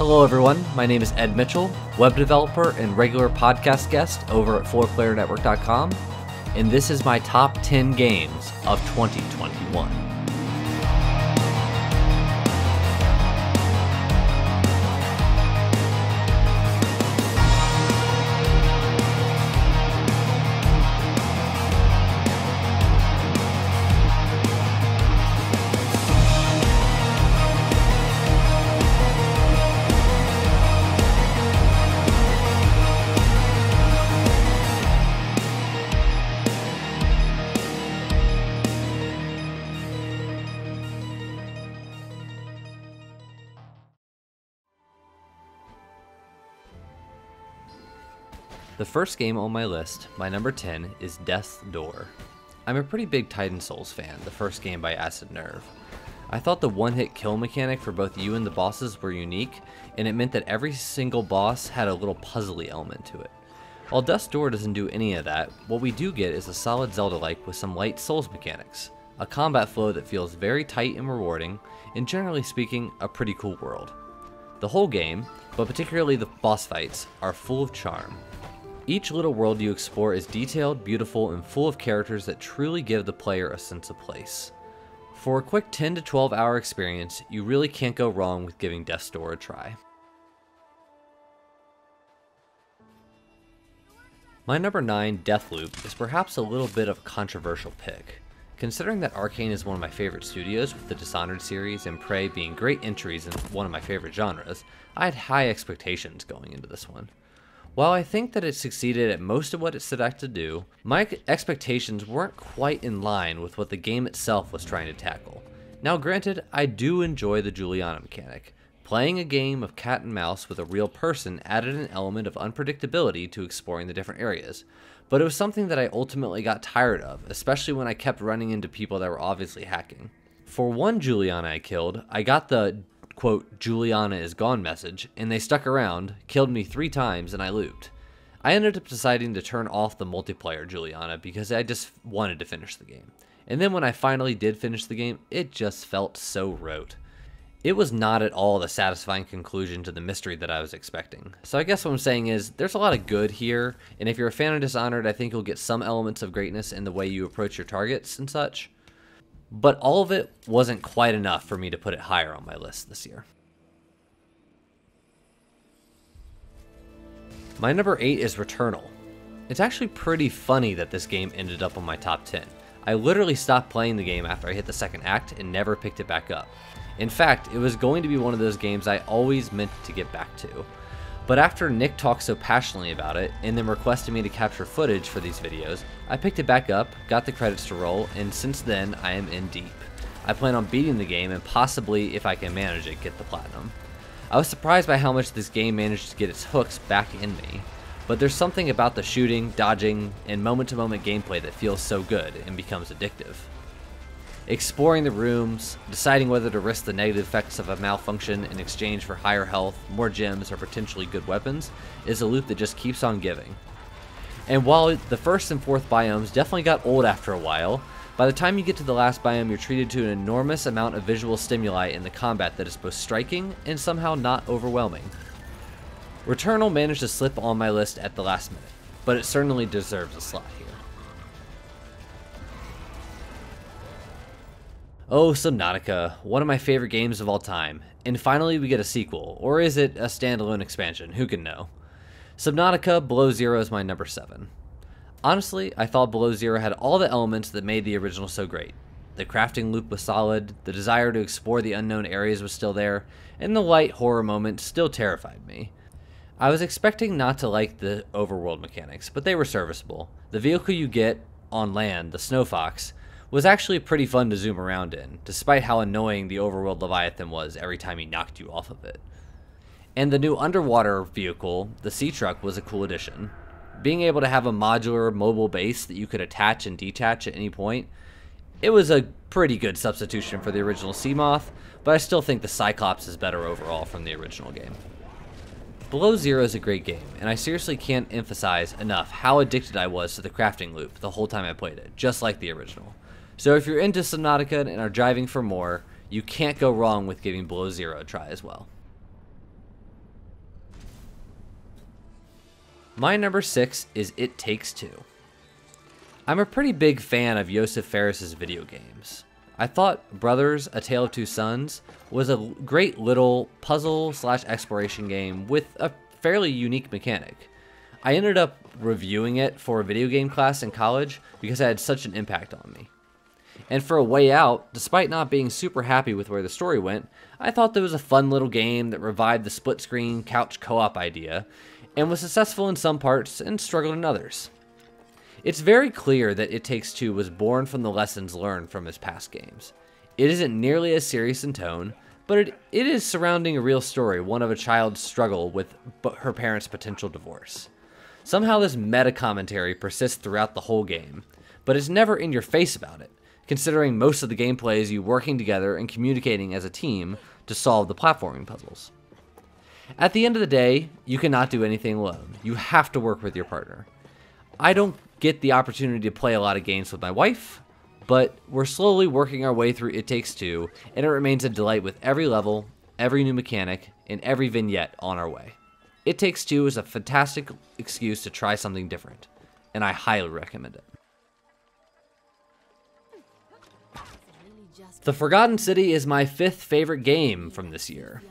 Hello everyone, my name is Ed Mitchell, web developer and regular podcast guest over at 4playernetwork.com, and this is my top 10 games of 2021. The first game on my list, my number 10, is Death's Door. I'm a pretty big Titan Souls fan, the first game by Acid Nerve. I thought the one-hit kill mechanic for both you and the bosses were unique, and it meant that every single boss had a little puzzly element to it. While Death's Door doesn't do any of that, what we do get is a solid Zelda-like with some light Souls mechanics, a combat flow that feels very tight and rewarding, and generally speaking, a pretty cool world. The whole game, but particularly the boss fights, are full of charm. Each little world you explore is detailed, beautiful, and full of characters that truly give the player a sense of place. For a quick 10 to 12 hour experience, you really can't go wrong with giving Death's Door a try. My number 9, Deathloop, is perhaps a little bit of a controversial pick. Considering that Arcane is one of my favorite studios, with the Dishonored series and Prey being great entries in one of my favorite genres, I had high expectations going into this one. While I think that it succeeded at most of what it set out to do, my expectations weren't quite in line with what the game itself was trying to tackle. Now granted, I do enjoy the Juliana mechanic. Playing a game of cat and mouse with a real person added an element of unpredictability to exploring the different areas, but it was something that I ultimately got tired of, especially when I kept running into people that were obviously hacking. For one Juliana I killed, I got the quote, Juliana is gone message, and they stuck around, killed me 3 times, and I looped. I ended up deciding to turn off the multiplayer Juliana because I just wanted to finish the game. And then when I finally did finish the game, it just felt so rote. It was not at all the satisfying conclusion to the mystery that I was expecting. So I guess what I'm saying is, there's a lot of good here, and if you're a fan of Dishonored, I think you'll get some elements of greatness in the way you approach your targets and such. But all of it wasn't quite enough for me to put it higher on my list this year. My number 8 is Returnal. It's actually pretty funny that this game ended up on my top 10. I literally stopped playing the game after I hit the second act and never picked it back up. In fact, it was going to be one of those games I always meant to get back to. But after Nick talked so passionately about it, and then requested me to capture footage for these videos, I picked it back up, got the credits to roll, and since then, I am in deep. I plan on beating the game and possibly, if I can manage it, get the platinum. I was surprised by how much this game managed to get its hooks back in me, but there's something about the shooting, dodging, and moment-to-moment gameplay that feels so good and becomes addictive. Exploring the rooms, deciding whether to risk the negative effects of a malfunction in exchange for higher health, more gems, or potentially good weapons is a loop that just keeps on giving. And while the first and fourth biomes definitely got old after a while, by the time you get to the last biome you're treated to an enormous amount of visual stimuli in the combat that is both striking and somehow not overwhelming. Returnal managed to slip on my list at the last minute, but it certainly deserves a slot here. Oh, Subnautica, one of my favorite games of all time, and finally we get a sequel, or is it a standalone expansion, who can know? Subnautica Below Zero is my number 7. Honestly, I thought Below Zero had all the elements that made the original so great. The crafting loop was solid, the desire to explore the unknown areas was still there, and the light horror moment still terrified me. I was expecting not to like the overworld mechanics, but they were serviceable. The vehicle you get on land, the Snow Fox, was actually pretty fun to zoom around in, despite how annoying the overworld Leviathan was every time he knocked you off of it. And the new underwater vehicle, the Sea Truck, was a cool addition. Being able to have a modular mobile base that you could attach and detach at any point, it was a pretty good substitution for the original Seamoth, but I still think the Cyclops is better overall from the original game. Below Zero is a great game, and I seriously can't emphasize enough how addicted I was to the crafting loop the whole time I played it, just like the original. So if you're into Subnautica and are driving for more, you can't go wrong with giving Below Zero a try as well. My number 6 is It Takes Two. I'm a pretty big fan of Josef Fares' video games. I thought Brothers: A Tale of Two Sons was a great little puzzle/exploration game with a fairly unique mechanic. I ended up reviewing it for a video game class in college because it had such an impact on me. And for A Way Out, despite not being super happy with where the story went, I thought there was a fun little game that revived the split-screen couch co-op idea, and was successful in some parts and struggled in others. It's very clear that It Takes Two was born from the lessons learned from his past games. It isn't nearly as serious in tone, but it is surrounding a real story, one of a child's struggle with her parents' potential divorce. Somehow this meta-commentary persists throughout the whole game, but it's never in your face about it, considering most of the gameplay is you working together and communicating as a team to solve the platforming puzzles. At the end of the day, you cannot do anything alone. You have to work with your partner. I don't get the opportunity to play a lot of games with my wife, but we're slowly working our way through It Takes Two, and it remains a delight with every level, every new mechanic, and every vignette on our way. It Takes Two is a fantastic excuse to try something different, and I highly recommend it. The Forgotten City is my 5th favorite game from this year.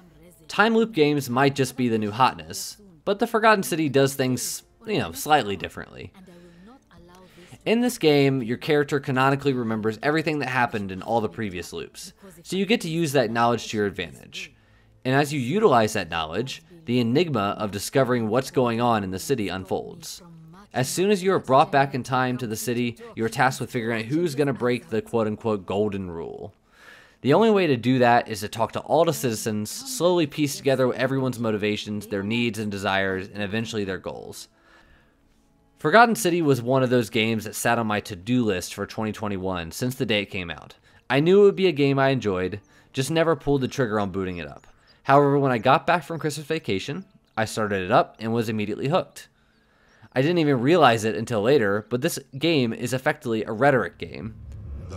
Time loop games might just be the new hotness, but the Forgotten City does things, slightly differently. In this game, your character canonically remembers everything that happened in all the previous loops, so you get to use that knowledge to your advantage. And as you utilize that knowledge, the enigma of discovering what's going on in the city unfolds. As soon as you are brought back in time to the city, you are tasked with figuring out who's going to break the quote-unquote golden rule. The only way to do that is to talk to all the citizens, slowly piece together everyone's motivations, their needs and desires, and eventually their goals. Forgotten City was one of those games that sat on my to-do list for 2021 since the day it came out. I knew it would be a game I enjoyed, just never pulled the trigger on booting it up. However, when I got back from Christmas vacation, I started it up and was immediately hooked. I didn't even realize it until later, but this game is effectively a rhetoric game.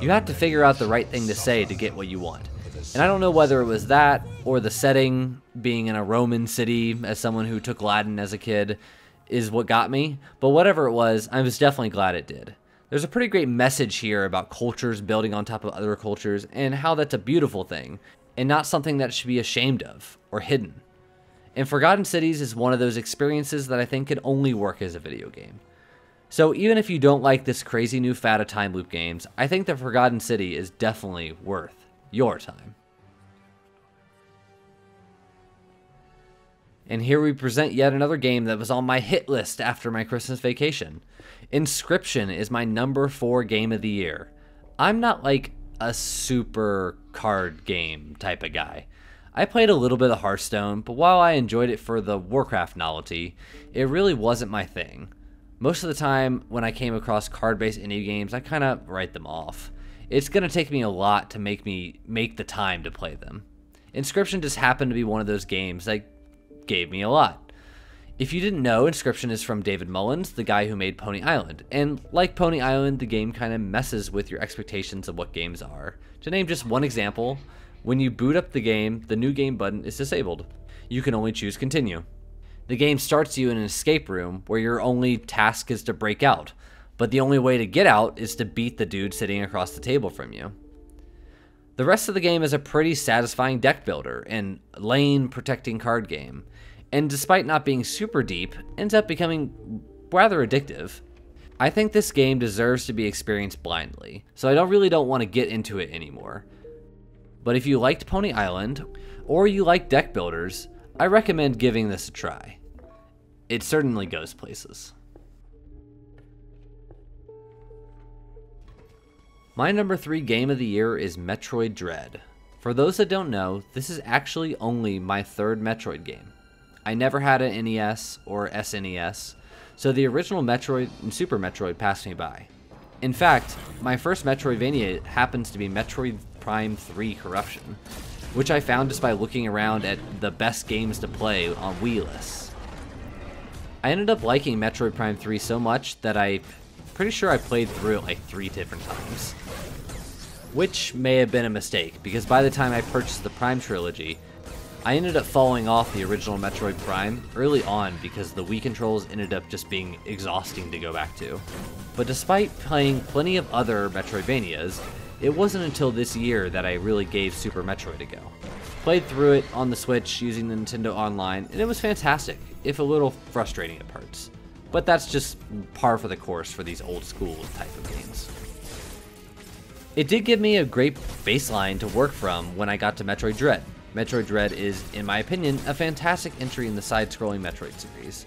You have to figure out the right thing to say to get what you want. And I don't know whether it was that, or the setting, being in a Roman city as someone who took Latin as a kid, is what got me, but whatever it was, I was definitely glad it did. There's a pretty great message here about cultures building on top of other cultures, and how that's a beautiful thing, and not something that should be ashamed of, or hidden. And Forgotten Cities is one of those experiences that I think could only work as a video game. So even if you don't like this crazy new fad of time loop games, I think that Forgotten City is definitely worth your time. And here we present yet another game that was on my hit list after my Christmas vacation. Inscryption is my number 4 game of the year. I'm not like a super card game type of guy. I played a little bit of Hearthstone, but while I enjoyed it for the Warcraft novelty, it really wasn't my thing. Most of the time, when I came across card-based indie games, I kind of write them off. It's going to take me a lot to make the time to play them. Inscryption just happened to be one of those games that gave me a lot. If you didn't know, Inscryption is from David Mullins, the guy who made Pony Island. And like Pony Island, the game kind of messes with your expectations of what games are. To name just one example, when you boot up the game, the new game button is disabled. You can only choose continue. The game starts you in an escape room where your only task is to break out, but the only way to get out is to beat the dude sitting across the table from you. The rest of the game is a pretty satisfying deck builder and lane protecting card game, and despite not being super deep, ends up becoming rather addictive. I think this game deserves to be experienced blindly, so I don't want to get into it anymore. But if you liked Pony Island, or you like deck builders, I recommend giving this a try. It certainly goes places. My number 3 game of the year is Metroid Dread. For those that don't know, this is actually only my 3rd Metroid game. I never had an NES or SNES, so the original Metroid and Super Metroid passed me by. In fact, my first Metroidvania happens to be Metroid Prime 3 Corruption, which I found just by looking around at the best games to play on Wii lists. I ended up liking Metroid Prime 3 so much that I'm pretty sure I played through it like 3 different times. Which may have been a mistake, because by the time I purchased the Prime trilogy, I ended up falling off the original Metroid Prime early on because the Wii controls ended up just being exhausting to go back to. But despite playing plenty of other Metroidvanias, it wasn't until this year that I really gave Super Metroid a go. Played through it on the Switch using the Nintendo Online, and it was fantastic, if a little frustrating at parts. But that's just par for the course for these old school type of games. It did give me a great baseline to work from when I got to Metroid Dread. Metroid Dread is, in my opinion, a fantastic entry in the side-scrolling Metroid series.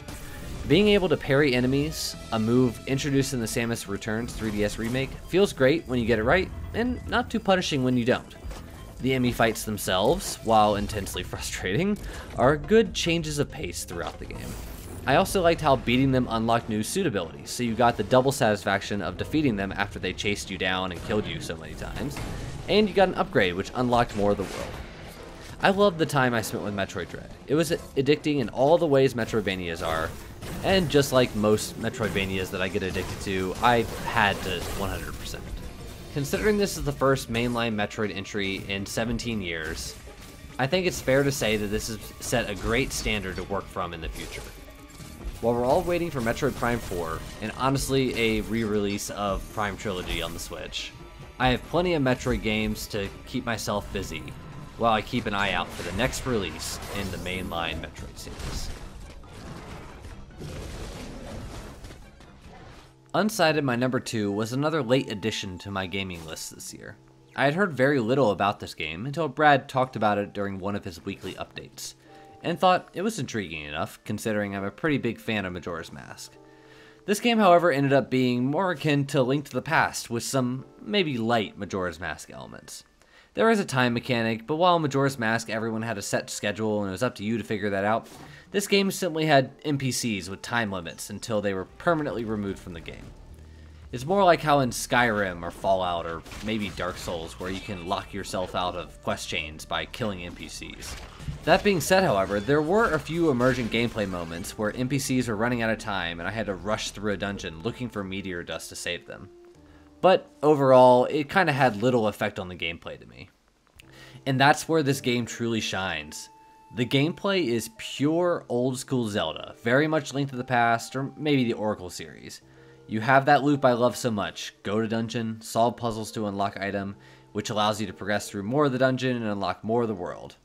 Being able to parry enemies, a move introduced in the Samus Returns 3DS remake, feels great when you get it right, and not too punishing when you don't. The enemy fights themselves, while intensely frustrating, are good changes of pace throughout the game. I also liked how beating them unlocked new suit abilities, so you got the double satisfaction of defeating them after they chased you down and killed you so many times, and you got an upgrade which unlocked more of the world. I loved the time I spent with Metroid Dread. It was addicting in all the ways Metroidvanias are, and just like most Metroidvanias that I get addicted to, I had to 100%. Considering this is the first mainline Metroid entry in 17 years, I think it's fair to say that this has set a great standard to work from in the future. While we're all waiting for Metroid Prime 4, and honestly a re-release of Prime Trilogy on the Switch, I have plenty of Metroid games to keep myself busy, while I keep an eye out for the next release in the mainline Metroid series. Unsighted, my number 2, was another late addition to my gaming list this year. I had heard very little about this game until Brad talked about it during one of his weekly updates, and thought it was intriguing enough considering I'm a pretty big fan of Majora's Mask. This game, however, ended up being more akin to Link to the Past with some maybe light Majora's Mask elements. There is a time mechanic, but while Majora's Mask everyone had a set schedule and it was up to you to figure that out, this game simply had NPCs with time limits until they were permanently removed from the game. It's more like how in Skyrim or Fallout or maybe Dark Souls where you can lock yourself out of quest chains by killing NPCs. That being said, however, there were a few emergent gameplay moments where NPCs were running out of time and I had to rush through a dungeon looking for meteor dust to save them. But overall, it kind of had little effect on the gameplay to me. And that's where this game truly shines. The gameplay is pure old school Zelda, very much Link to the Past or maybe the Oracle series. You have that loop I love so much, go to dungeon, solve puzzles to unlock item, which allows you to progress through more of the dungeon and unlock more of the world.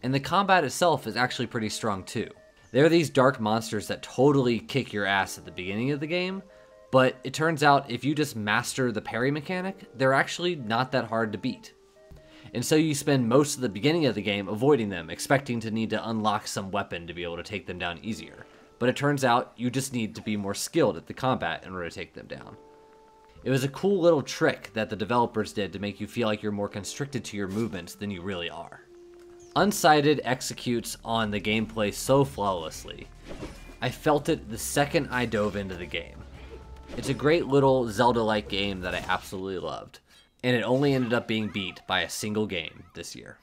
And the combat itself is actually pretty strong too. There are these dark monsters that totally kick your ass at the beginning of the game, but it turns out if you just master the parry mechanic, they're actually not that hard to beat. And so you spend most of the beginning of the game avoiding them, expecting to need to unlock some weapon to be able to take them down easier. But it turns out you just need to be more skilled at the combat in order to take them down. It was a cool little trick that the developers did to make you feel like you're more constricted to your movements than you really are. Unsighted executes on the gameplay so flawlessly. I felt it the second I dove into the game. It's a great little Zelda-like game that I absolutely loved, and it only ended up being beat by a single game this year.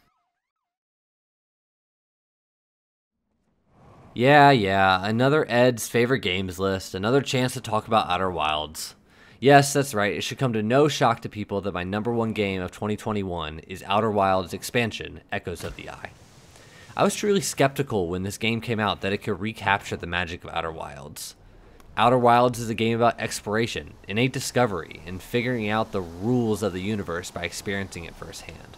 Yeah, another Ed's favorite games list, another chance to talk about Outer Wilds. Yes, that's right, it should come to no shock to people that my number 1 game of 2021 is Outer Wilds expansion, Echoes of the Eye. I was truly skeptical when this game came out that it could recapture the magic of Outer Wilds. Outer Wilds is a game about exploration, innate discovery, and figuring out the rules of the universe by experiencing it firsthand.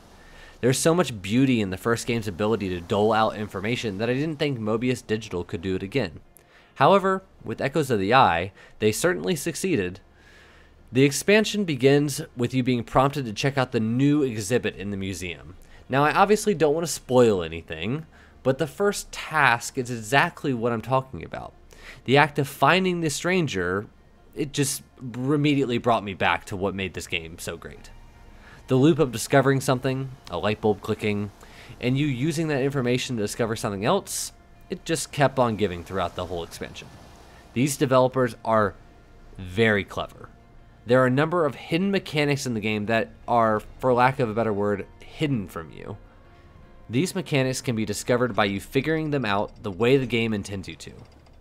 There's so much beauty in the first game's ability to dole out information that I didn't think Mobius Digital could do it again. However, with Echoes of the Eye, they certainly succeeded. The expansion begins with you being prompted to check out the new exhibit in the museum. Now, I obviously don't want to spoil anything, but the first task is exactly what I'm talking about. The act of finding the stranger, it just immediately brought me back to what made this game so great. The loop of discovering something, a light bulb clicking, and you using that information to discover something else, it just kept on giving throughout the whole expansion. These developers are very clever. There are a number of hidden mechanics in the game that are, for lack of a better word, hidden from you. These mechanics can be discovered by you figuring them out the way the game intends you to,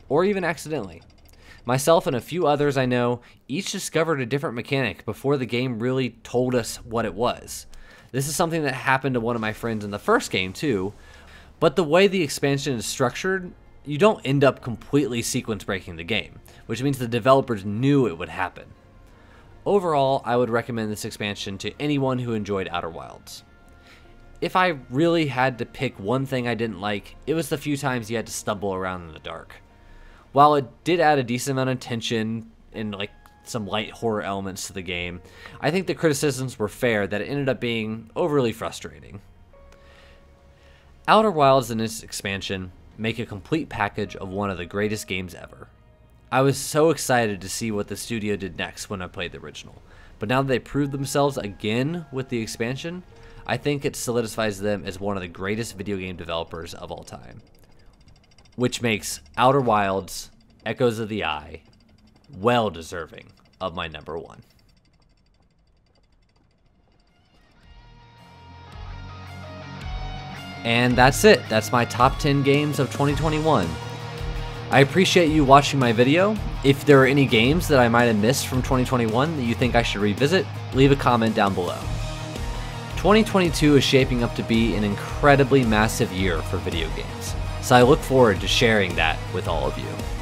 or even accidentally. Myself and a few others I know each discovered a different mechanic before the game really told us what it was. This is something that happened to one of my friends in the first game too, But the way the expansion is structured, you don't end up completely sequence breaking the game, which means the developers knew it would happen. Overall, I would recommend this expansion to anyone who enjoyed Outer Wilds. If I really had to pick one thing I didn't like, it was the few times you had to stumble around in the dark. While it did add a decent amount of tension and like some light horror elements to the game, I think the criticisms were fair that it ended up being overly frustrating. Outer Wilds and its expansion make a complete package of one of the greatest games ever. I was so excited to see what the studio did next when I played the original, but now that they proved themselves again with the expansion, I think it solidifies them as one of the greatest video game developers of all time, which makes Outer Wilds, Echoes of the Eye, well deserving of my number one. And that's it. That's my top 10 games of 2021. I appreciate you watching my video. If there are any games that I might have missed from 2021 that you think I should revisit, leave a comment down below. 2022 is shaping up to be an incredibly massive year for video games, so I look forward to sharing that with all of you.